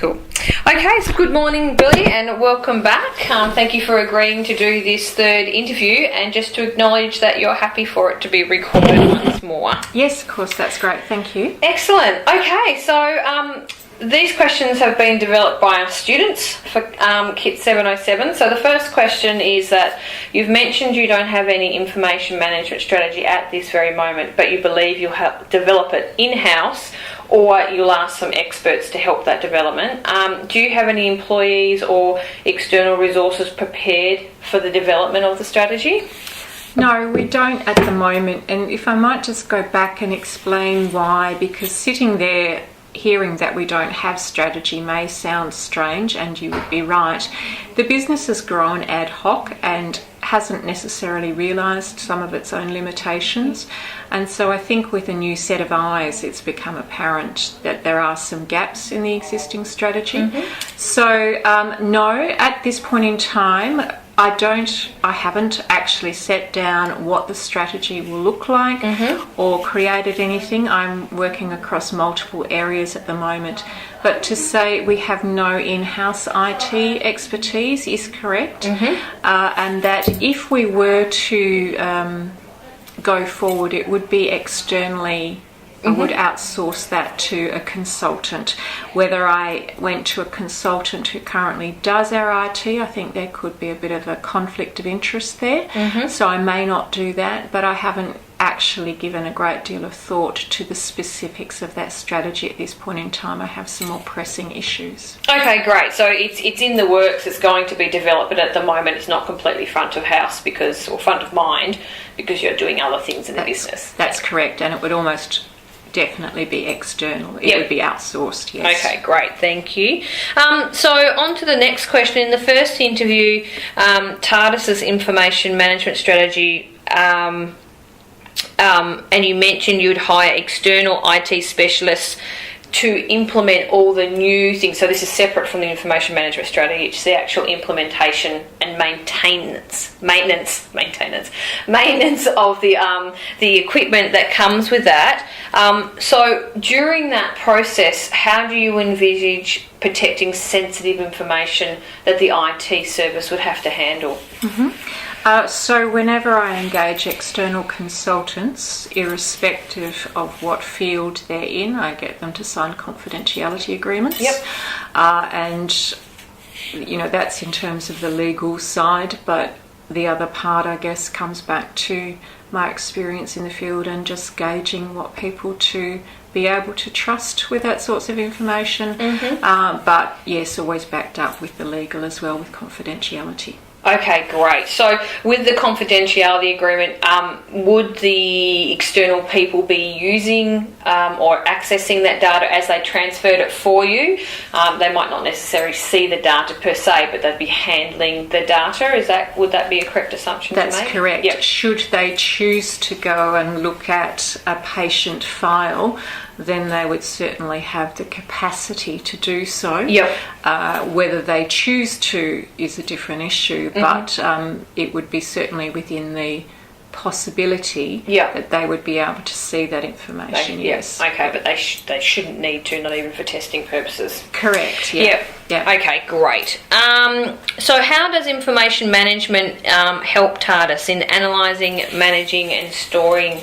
Cool. Okay, so good morning, Billy, and welcome back. Thank you for agreeing to do this third interview, and just to acknowledge that you're happy for it to be recorded once more. Yes, of course, that's great. Thank you. Excellent. Okay, so these questions have been developed by our students for KIT707. So the first question is that you've mentioned you don't have any information management strategy at this very moment, but you believe you'll develop it in-house, or you'll ask some experts to help that development. Do you have any employees or external resources prepared for the development of the strategy? No, we don't at the moment. And if I might just go back and explain why, because sitting there hearing that we don't have strategy may sound strange, and you would be right. The business has grown ad hoc and hasn't necessarily realised some of its own limitations, and so I think with a new set of eyes it's become apparent that there are some gaps in the existing strategy. So no, at this point in time I haven't actually set down what the strategy will look like or created anything. I'm working across multiple areas at the moment. But to say we have no in-house IT expertise is correct. And that if we were to go forward, it would be externally. I would outsource that to a consultant. Whether I went to a consultant who currently does our IT, I think there could be a bit of a conflict of interest there. So I may not do that, but I haven't actually given a great deal of thought to the specifics of that strategy at this point in time. I have some more pressing issues. Okay, great. So it's in the works, it's going to be developed, but at the moment it's not completely front of house or front of mind because you're doing other things in the business. That's correct, and it would almost definitely be external. It would be outsourced, yes. Okay, great, thank you. So on to the next question. In the first interview, TARDIS's information management strategy, and you mentioned you would hire external IT specialists to implement all the new things. So this is separate from the information management strategy. It's the actual implementation and maintenance of the equipment that comes with that. So during that process, how do you envisage protecting sensitive information that the IT service would have to handle? So whenever I engage external consultants, irrespective of what field they're in, I get them to sign confidentiality agreements. And, you know, that's in terms of the legal side, but the other part, I guess, comes back to my experience in the field and just gauging what people to be able to trust with that sorts of information. But, yes, always backed up with the legal as well, with confidentiality. Okay, great. So with the confidentiality agreement, would the external people be using or accessing that data as they transferred it for you? They might not necessarily see the data per se, but they'd be handling the data. Would that be a correct assumption to make? That's correct. Yep. Should they choose to go and look at a patient file, then they would certainly have the capacity to do so. Whether they choose to is a different issue, but it would be certainly within the possibility that they would be able to see that information. Yes. Okay, but they shouldn't need to, not even for testing purposes. Correct. Okay, great. So how does information management help TARDIS in analysing, managing and storing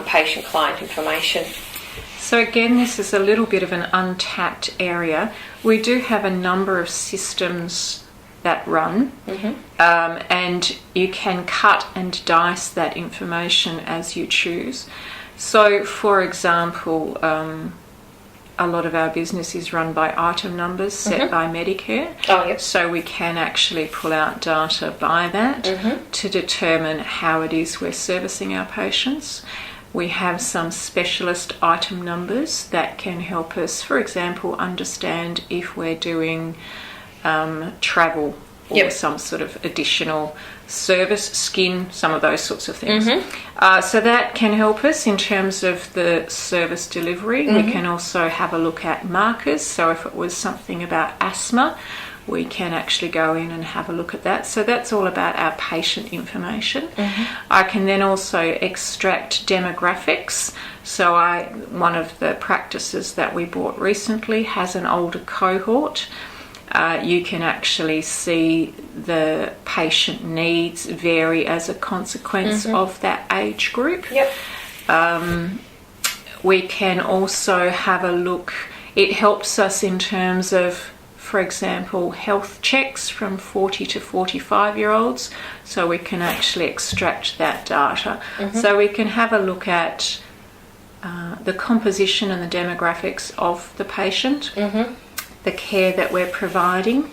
patient-client information? So again, this is a little bit of an untapped area. We do have a number of systems that run, and you can cut and dice that information as you choose. So, for example, a lot of our business is run by item numbers set by Medicare. So we can actually pull out data by that to determine how it is we're servicing our patients. We have some specialist item numbers that can help us, for example, understand if we're doing travel or Yep. some sort of additional service, skin, some of those sorts of things. So that can help us in terms of the service delivery. We can also have a look at markers. So if it was something about asthma, we can actually go in and have a look at that. So that's all about our patient information. I can then also extract demographics. So one of the practices that we bought recently has an older cohort. You can actually see the patient needs vary as a consequence of that age group. Yep. We can also have a look. It helps us in terms of, for example, health checks from 40 to 45-year-olds. So we can actually extract that data. So we can have a look at the composition and the demographics of the patient, the care that we're providing,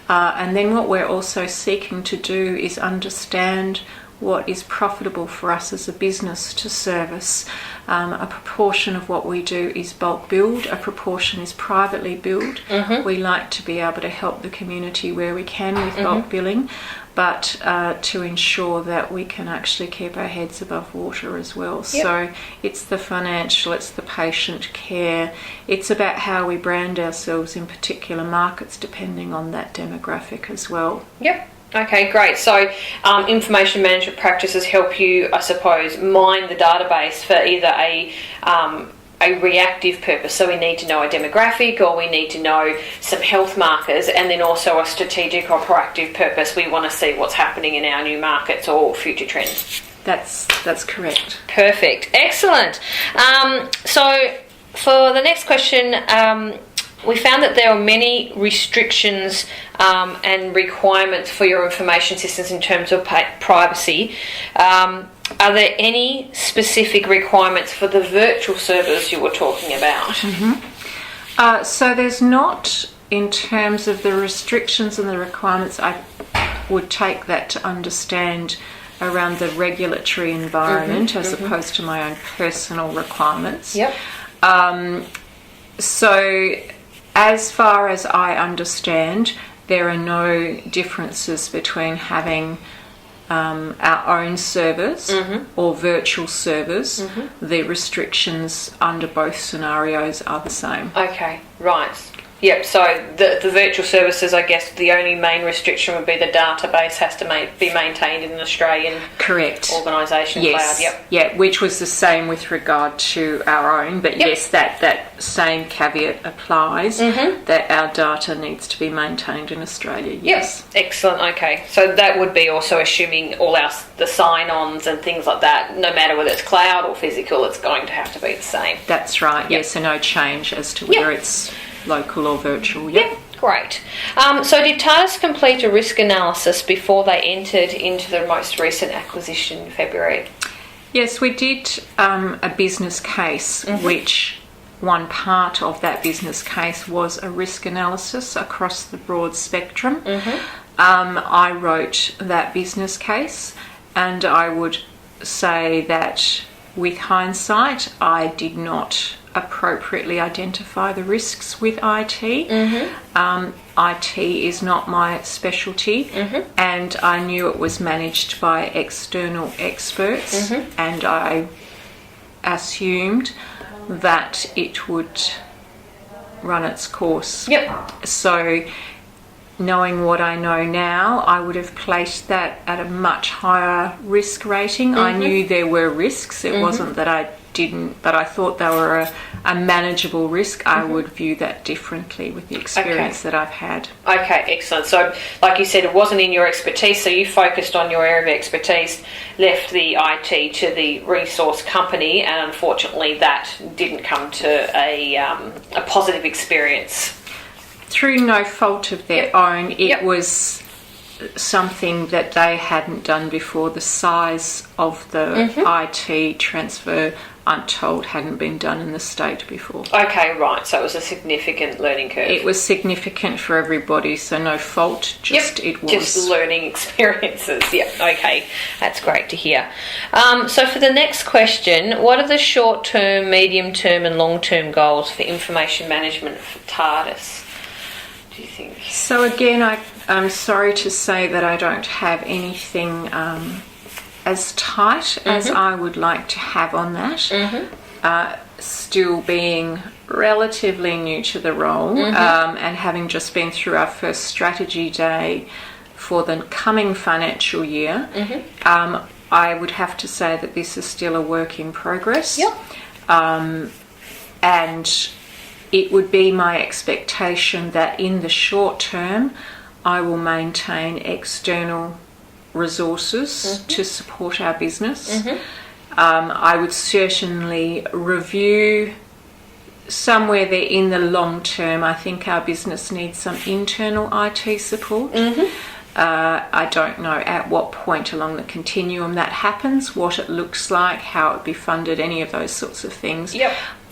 and then what we're also seeking to do is understand what is profitable for us as a business to service. A proportion of what we do is bulk billed, a proportion is privately billed. We like to be able to help the community where we can with bulk billing, but to ensure that we can actually keep our heads above water as well. So it's the financial, it's the patient care, it's about how we brand ourselves in particular markets depending on that demographic as well. Yep. Okay, great. So information management practices help you, I suppose, mine the database for either a reactive purpose. So we need to know a demographic, or we need to know some health markers, and then also a strategic or proactive purpose. We want to see what's happening in our new markets or future trends. That's correct. Perfect. Excellent. So for the next question, we found that there are many restrictions and requirements for your information systems in terms of privacy. Are there any specific requirements for the virtual servers you were talking about? So there's not, in terms of the restrictions and the requirements. I would take that to understand around the regulatory environment as opposed to my own personal requirements. Yep. So as far as I understand, there are no differences between having our own servers or virtual servers. The restrictions under both scenarios are the same. Okay, right. Yep, so the virtual services, I guess the only main restriction would be the database has to be maintained in an Australian Correct. organisation Yes. cloud. Yep. Yeah, which was the same with regard to our own, but yes, that same caveat applies, that our data needs to be maintained in Australia. Yes. Yep. Excellent. Okay, so that would be also assuming all the sign-ons and things like that, no matter whether it's cloud or physical, it's going to have to be the same. That's right. Yes, so no change as to whether it's local or virtual. Yep. Great. So did TARDIS complete a risk analysis before they entered into the most recent acquisition in February? Yes, we did a business case, which one part of that business case was a risk analysis across the broad spectrum. I wrote that business case, and I would say that with hindsight, I did not appropriately identify the risks with IT. IT is not my specialty, and I knew it was managed by external experts, and I assumed that it would run its course. Yep. So knowing what I know now, I would have placed that at a much higher risk rating. I knew there were risks. It wasn't that I didn't, but I thought they were a manageable risk. I would view that differently with the experience that I've had. Okay, excellent. So, like you said, it wasn't in your expertise, so you focused on your area of expertise, left the IT to the resource company, and unfortunately that didn't come to a positive experience. Through no fault of their own, it was something that they hadn't done before. The size of the IT transfer, I'm told, hadn't been done in the state before. Okay, right. So it was a significant learning curve. It was significant for everybody, so no fault, just it was. Just learning experiences. Yeah, okay. That's great to hear. So for the next question, what are the short-term, medium-term and long-term goals for information management for TARDIS? do you think? So again, I'm sorry to say that I don't have anything as tight as I would like to have on that. Still being relatively new to the role and having just been through our first strategy day for the coming financial year, I would have to say that this is still a work in progress. And it would be my expectation that in the short term I will maintain external resources to support our business. I would certainly review somewhere there in the long term. I think our business needs some internal IT support. I don't know at what point along the continuum that happens, what it looks like, how it would be funded, any of those sorts of things.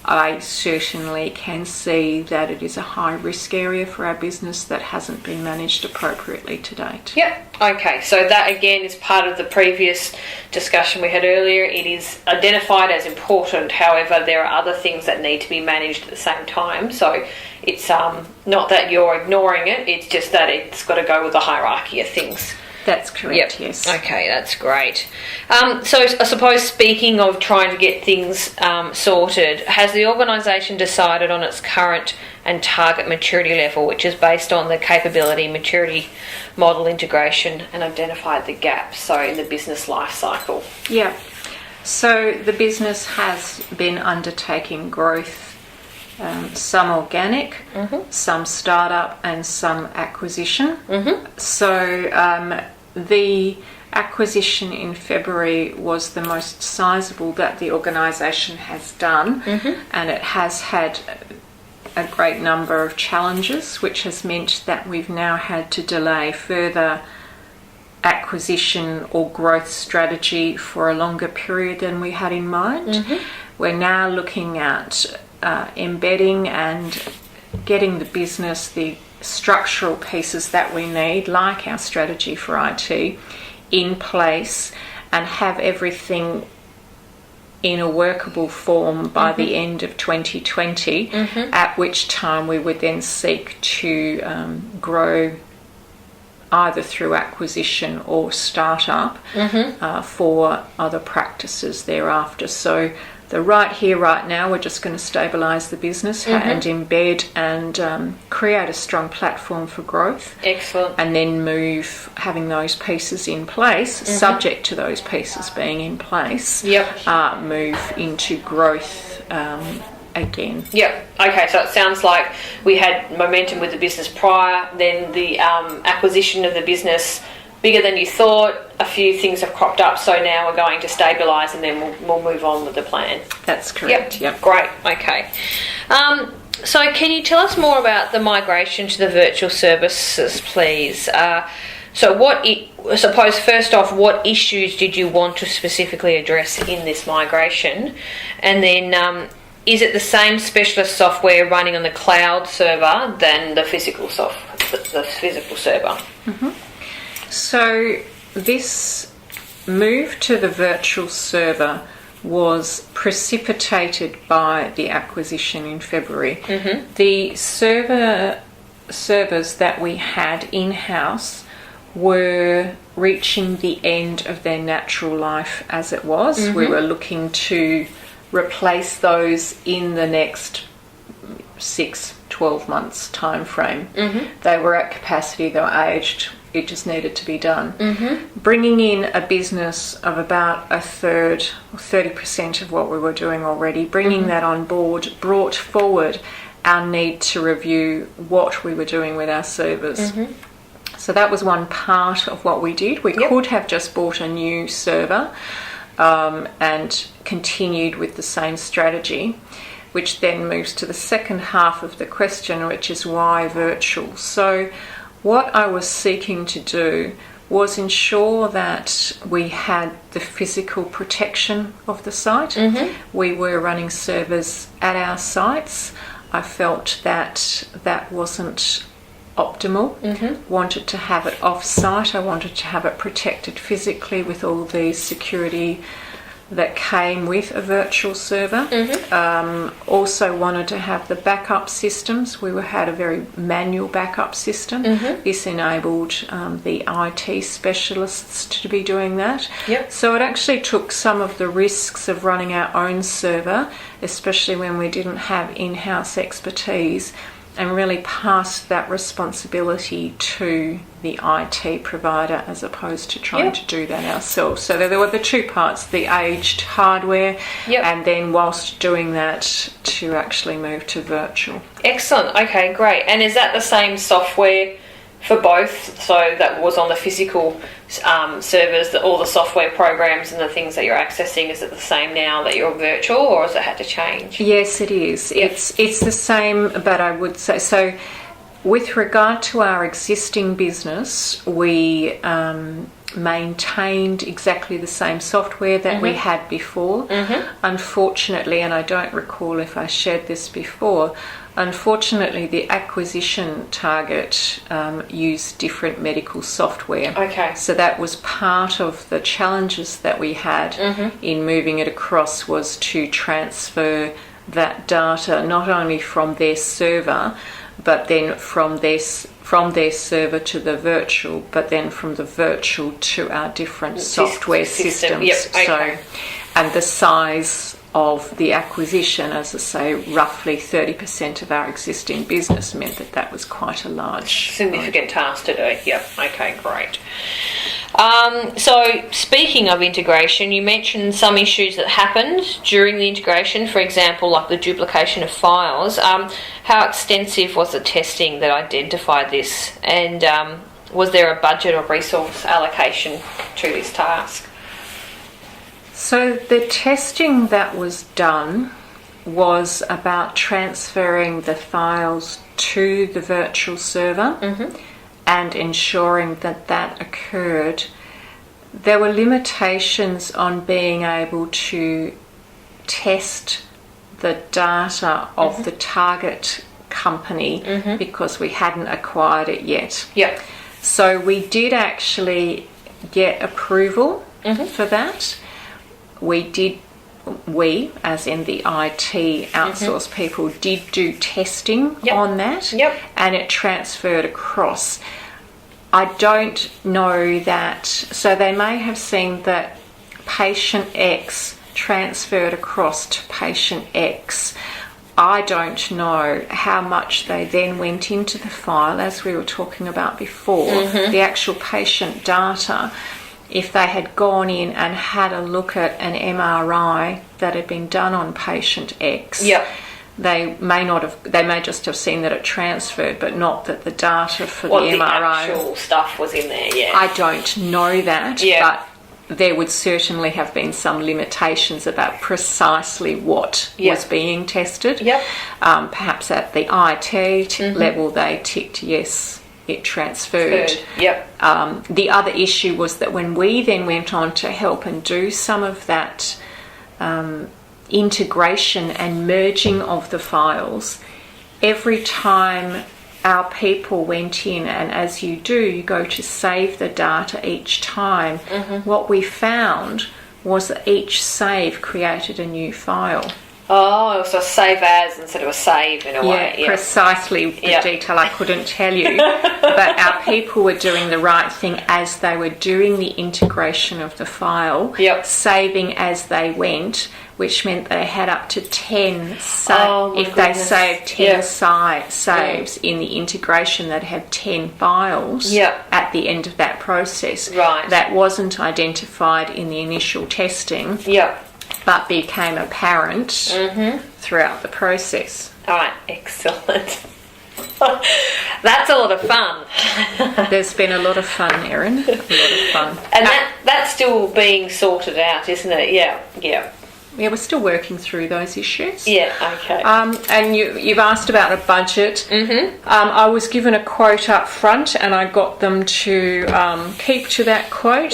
I certainly can see that it is a high risk area for our business that hasn't been managed appropriately to date. Okay, so that again is part of the previous discussion we had earlier. It is identified as important, however there are other things that need to be managed at the same time. So it's not that you're ignoring it, it's just that it's got to go with the hierarchy of things. That's correct, yes. Okay, that's great. So I suppose speaking of trying to get things sorted, has the organisation decided on its current and target maturity level, which is based on the capability, maturity, model integration, and identified the gaps, so in the business life cycle? So the business has been undertaking growth, some organic, some startup, and some acquisition. So the acquisition in February was the most sizable that the organisation has done, and it has had a great number of challenges, which has meant that we've now had to delay further acquisition or growth strategy for a longer period than we had in mind. We're now looking at embedding and getting the business the structural pieces that we need, like our strategy for IT, in place and have everything in a workable form by the end of 2020, at which time we would then seek to grow either through acquisition or startup for other practices thereafter. So the right here, right now, we're just going to stabilise the business and embed and create a strong platform for growth. Excellent. And then move, having those pieces in place, subject to those pieces being in place, move into growth again. Okay, so it sounds like we had momentum with the business prior, then the acquisition of the business bigger than you thought, a few things have cropped up, so now we're going to stabilise and then we'll move on with the plan. That's correct. Great, okay. So can you tell us more about the migration to the virtual services, please? Suppose first off, what issues did you want to specifically address in this migration? And then is it the same specialist software running on the cloud server than the physical server? So this move to the virtual server was precipitated by the acquisition in February. The servers that we had in-house were reaching the end of their natural life as it was. We were looking to replace those in the next 6-12 months time frame. They were at capacity, they were aged, it just needed to be done. Bringing in a business of about a third or 30% of what we were doing already, bringing that on board brought forward our need to review what we were doing with our servers. So that was one part of what we did. We could have just bought a new server and continued with the same strategy, which then moves to the second half of the question, which is why virtual. So what I was seeking to do was ensure that we had the physical protection of the site. We were running servers at our sites. I felt that that wasn't optimal. Wanted to have it off-site. I wanted to have it protected physically with all the security that came with a virtual server. Also wanted to have the backup systems. We had a very manual backup system. This enabled the IT specialists to be doing that. So it actually took some of the risks of running our own server, especially when we didn't have in-house expertise, and really passed that responsibility to the IT provider as opposed to trying to do that ourselves. So there were the two parts, the aged hardware and then whilst doing that to actually move to virtual. Excellent. Okay, great. And is that the same software for both? So that was on the physical servers, all the software programs and the things that you're accessing, is it the same now that you're virtual, or has it had to change? Yes, it is. It's the same, but I would say, so with regard to our existing business, we maintained exactly the same software that we had before. Unfortunately, and I don't recall if I shared this before, unfortunately the acquisition target used different medical software. Okay. So that was part of the challenges that we had in moving it across, was to transfer that data not only from their server, but then from their server to the virtual, but then from the virtual to our different software systems. Okay. And the size of the acquisition, as I say, roughly 30% of our existing business, meant that was quite a large... significant task to do. Okay, great. So speaking of integration, you mentioned some issues that happened during the integration, for example, like the duplication of files. How extensive was the testing that identified this, and was there a budget or resource allocation to this task? So the testing that was done was about transferring the files to the virtual server and ensuring that occurred. There were limitations on being able to test the data of the target company because we hadn't acquired it yet. So we did actually get approval for that. We, as in the IT outsource people, did do testing on that, and it transferred across. I don't know that, so they may have seen that patient X transferred across to patient X. I don't know how much they then went into the file, as we were talking about before, the actual patient data. If they had gone in and had a look at an MRI that had been done on patient X, they may just have seen that it transferred, but not that the data for the MRI... the actual stuff was in there, I don't know that, but there would certainly have been some limitations about precisely what was being tested. Perhaps at the IT level they ticked yes, it transferred. The other issue was that when we then went on to help and do some of that integration and merging of the files, every time our people went in, and as you do, you go to save the data each time, what we found was that each save created a new file. Oh, so save as instead of a save in a way. Precisely the detail I couldn't tell you. But our people were doing the right thing as they were doing the integration of the file, saving as they went, which meant they had up to 10 if they saved 10 saves in the integration, they'd have 10 files at the end of that process. That wasn't identified in the initial testing. But became apparent throughout the process. All right, excellent. That's a lot of fun. There's been a lot of fun, Erin. A lot of fun. And that's still being sorted out, isn't it? Yeah, we're still working through those issues. Okay. And you've asked about a budget. I was given a quote up front, and I got them to keep to that quote.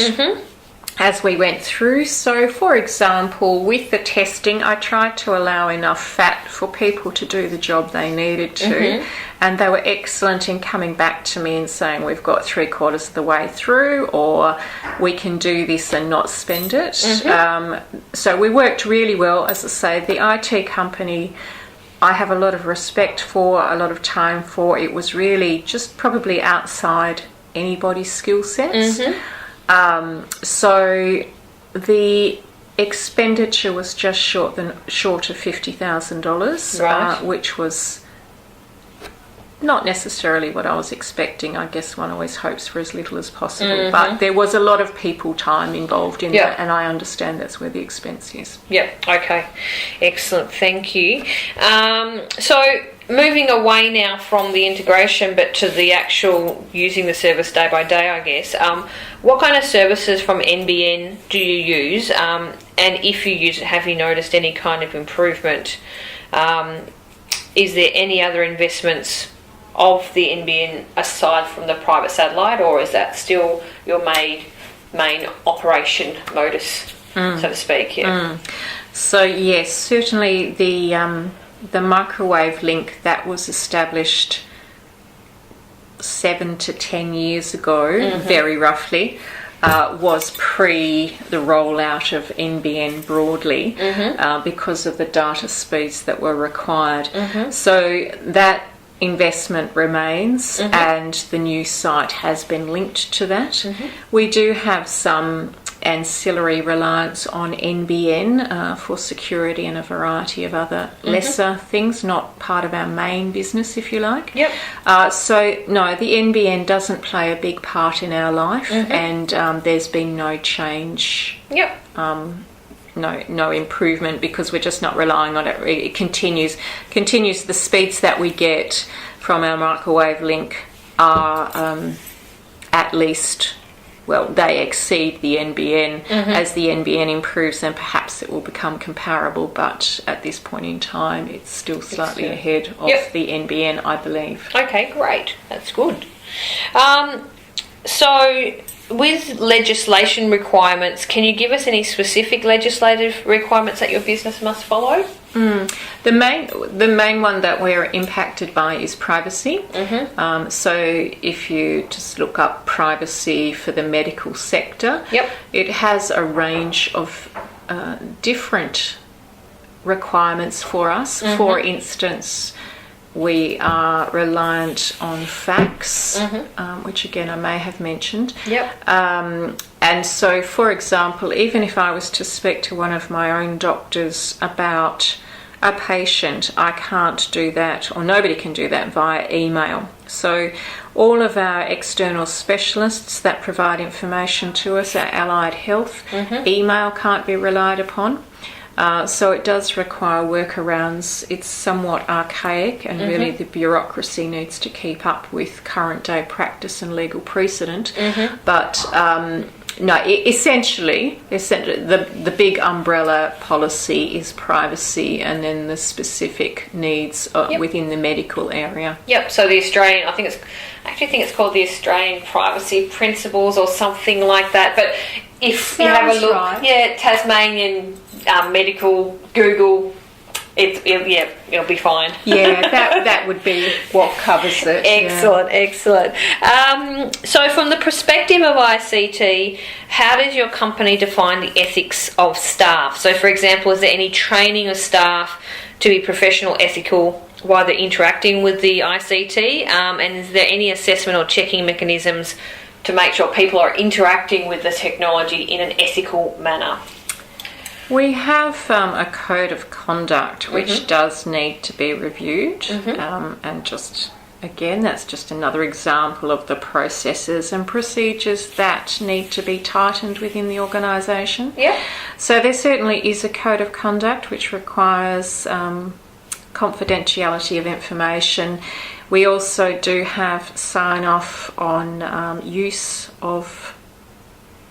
as we went through. So, for example, with the testing, I tried to allow enough fat for people to do the job they needed to, and they were excellent in coming back to me and saying, we've got 3/4 of the way through, or we can do this and not spend it. So we worked really well. As I say, the IT company I have a lot of respect for, a lot of time for. It was really just probably outside anybody's skill sets. So the expenditure was just short of $50,000, Right. which was not necessarily what I was expecting. I guess one always hopes for as little as possible, but there was a lot of people time involved in that, and I understand that's where the expense is. Yep, okay. Excellent, thank you. So moving away now from the integration but to the actual using the service day by day, I guess, what kind of services from NBN do you use? And if you use it, have you noticed any kind of improvement? Is there any other investments of the NBN aside from the private satellite, or is that still your main operation modus, so to speak? So yes, certainly the microwave link that was established 7 to 10 years ago, very roughly, was pre the rollout of NBN broadly, because of the data speeds that were required. So that investment remains, and the new site has been linked to that. We do have some ancillary reliance on NBN for security and a variety of other lesser things, not part of our main business, if you like. So no, the NBN doesn't play a big part in our life, and there's been no change. No improvement, because we're just not relying on it. It continues. The speeds that we get from our microwave link are at least, well, they exceed the NBN. As the NBN improves, then perhaps it will become comparable, but at this point in time it's still slightly ahead of the NBN, I believe. Okay, great. That's good. So with legislation requirements, can you give us any specific legislative requirements that your business must follow? The main one that we're impacted by is privacy. So if you just look up privacy for the medical sector, it has a range of different requirements for us. For instance, we are reliant on fax, which again I may have mentioned. And so, for example, even if I was to speak to one of my own doctors about a patient, I can't do that, or nobody can do that, via email. So all of our external specialists that provide information to us, our allied health, email can't be relied upon. So it does require workarounds. It's somewhat archaic, and really the bureaucracy needs to keep up with current day practice and legal precedent. But no, essentially the big umbrella policy is privacy, and then the specific needs within the medical area. So the Australian, I actually think it's called the Australian Privacy Principles or something like that. But if you have a look, Tasmanian medical, Google, it'll be fine. That would be what covers it. Excellent. So from the perspective of ICT, how does your company define the ethics of staff? So for example, is there any training of staff to be professional, ethical while they're interacting with the ICT? And is there any assessment or checking mechanisms to make sure people are interacting with the technology in an ethical manner? We have a code of conduct which does need to be reviewed, and just again, that's just another example of the processes and procedures that need to be tightened within the organisation. So there certainly is a code of conduct which requires confidentiality of information. We also do have sign-off on use of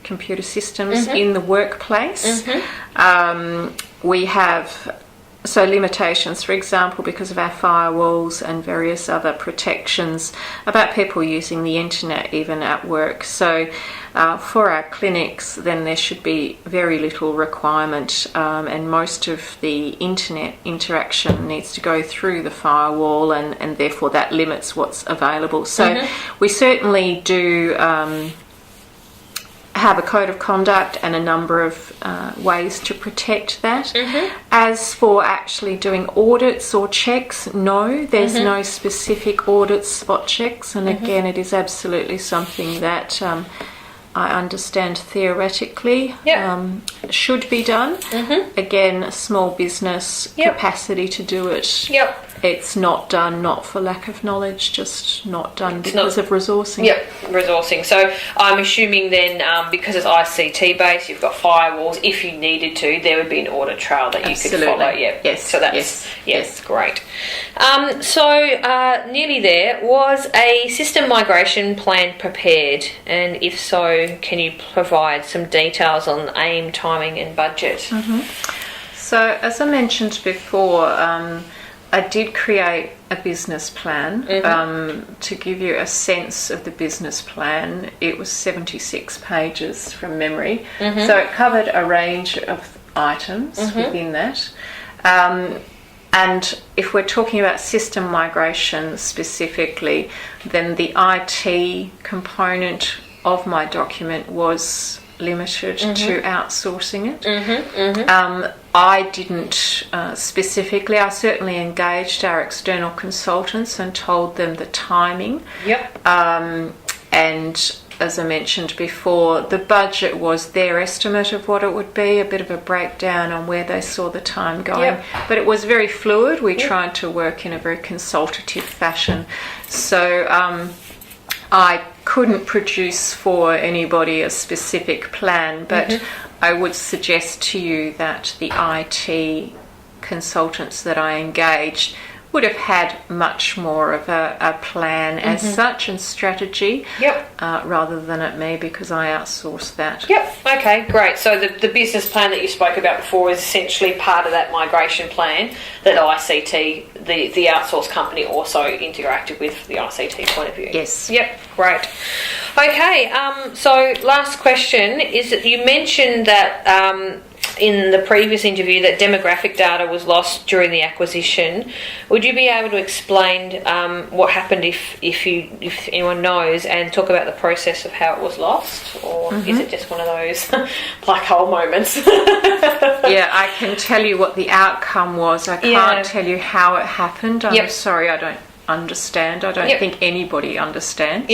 computer systems in the workplace. We have limitations, for example, because of our firewalls and various other protections about people using the internet even at work. So For our clinics, then there should be very little requirement, and most of the internet interaction needs to go through the firewall, and therefore that limits what's available. So we certainly do have a code of conduct and a number of ways to protect that. As for actually doing audits or checks, no, there's no specific audit spot checks, and again, it is absolutely something that I understand theoretically should be done. Again, a small business capacity to do it. It's not done, not for lack of knowledge, just not done because of resourcing. Resourcing. So I'm assuming then, because it's ICT based, you've got firewalls. If you needed to, there would be an audit trail that you could follow. Yes. So that's great. So nearly there. Was a system migration plan prepared? And if so, can you provide some details on aim, timing, and budget? So as I mentioned before, I did create a business plan. To give you a sense of the business plan, it was 76 pages from memory. So it covered a range of items within that. And if we're talking about system migration specifically, then the IT component of my document was limited to outsourcing it. I didn't specifically. I certainly engaged our external consultants and told them the timing. And as I mentioned before, the budget was their estimate of what it would be, a bit of a breakdown on where they saw the time going. But it was very fluid. We tried to work in a very consultative fashion. So I couldn't produce for anybody a specific plan, but I would suggest to you that the IT consultants that I engaged would have had much more of a plan as such and strategy rather than at me, because I outsourced that. Okay, great. So the business plan that you spoke about before is essentially part of that migration plan that ICT, the outsourced company, also interacted with the ICT point of view. Yes. Great. Okay, so last question is that you mentioned that in the previous interview that demographic data was lost during the acquisition. Would you be able to explain what happened if anyone knows, and talk about the process of how it was lost, or is it just one of those black hole moments? I can tell you what the outcome was. I can't tell you how it happened. I'm sorry, I don't understand. I don't think anybody understands.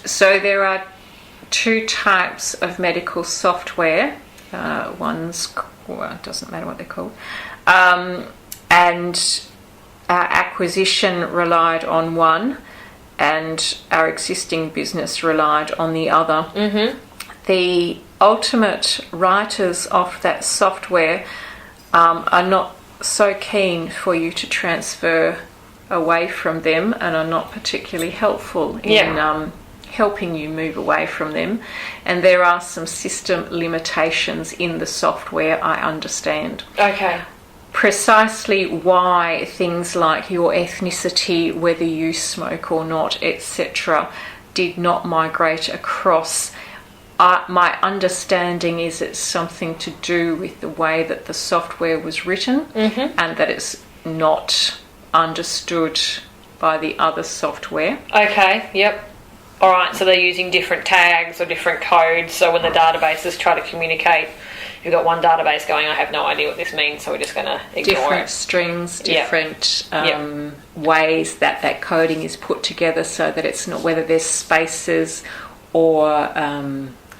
So there are two types of medical software. One's, it doesn't matter what they're called, and our acquisition relied on one, and our existing business relied on the other. The ultimate writers of that software are not so keen for you to transfer away from them, and are not particularly helpful in helping you move away from them. And there are some system limitations in the software, I understand. Okay. Precisely why things like your ethnicity, whether you smoke or not, etc., did not migrate across. My understanding is it's something to do with the way that the software was written, and that it's not understood by the other software. Okay, All right, so they're using different tags or different codes, so when the databases try to communicate, you've got one database going, I have no idea what this means, so we're just going to ignore different it. Strings, different ways that coding is put together, so that it's not, whether there's spaces or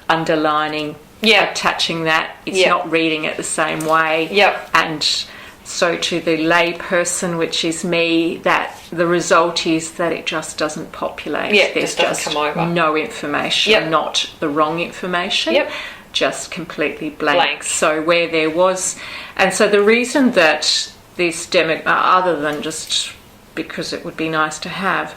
underlining, attaching that, it's not reading it the same way. And so to the lay person, which is me, that the result is that it just doesn't populate. There's just come over. No information, not the wrong information, just completely blank. So where there was, and so the reason that this other than just because it would be nice to have,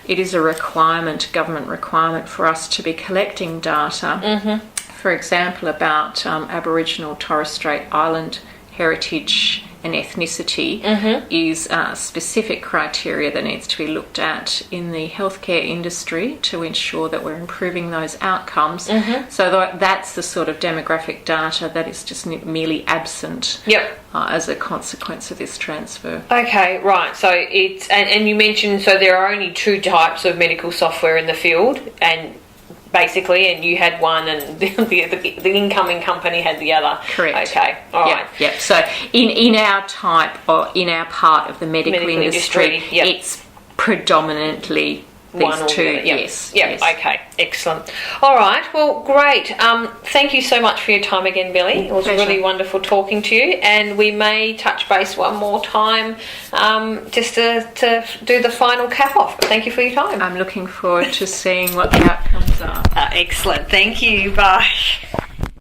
it is a requirement, government requirement, for us to be collecting data. For example, about Aboriginal Torres Strait Island heritage and ethnicity is specific criteria that needs to be looked at in the healthcare industry to ensure that we're improving those outcomes. So that's the sort of demographic data that is just merely absent as a consequence of this transfer. Okay, right. So it's and you mentioned, so there are only two types of medical software in the field, and basically, and you had one, and the incoming company had the other. Correct. Okay. All right. Yep. So in our type, or in our part of the medical industry, it's predominantly these two. Yes. Okay. Excellent. All right. Well, great. Thank you so much for your time again, Billy. It was really wonderful talking to you, and we may touch base one more time just to do the final cap off. But thank you for your time. I'm looking forward to seeing what the outcomes are. Excellent. Thank you. Bye.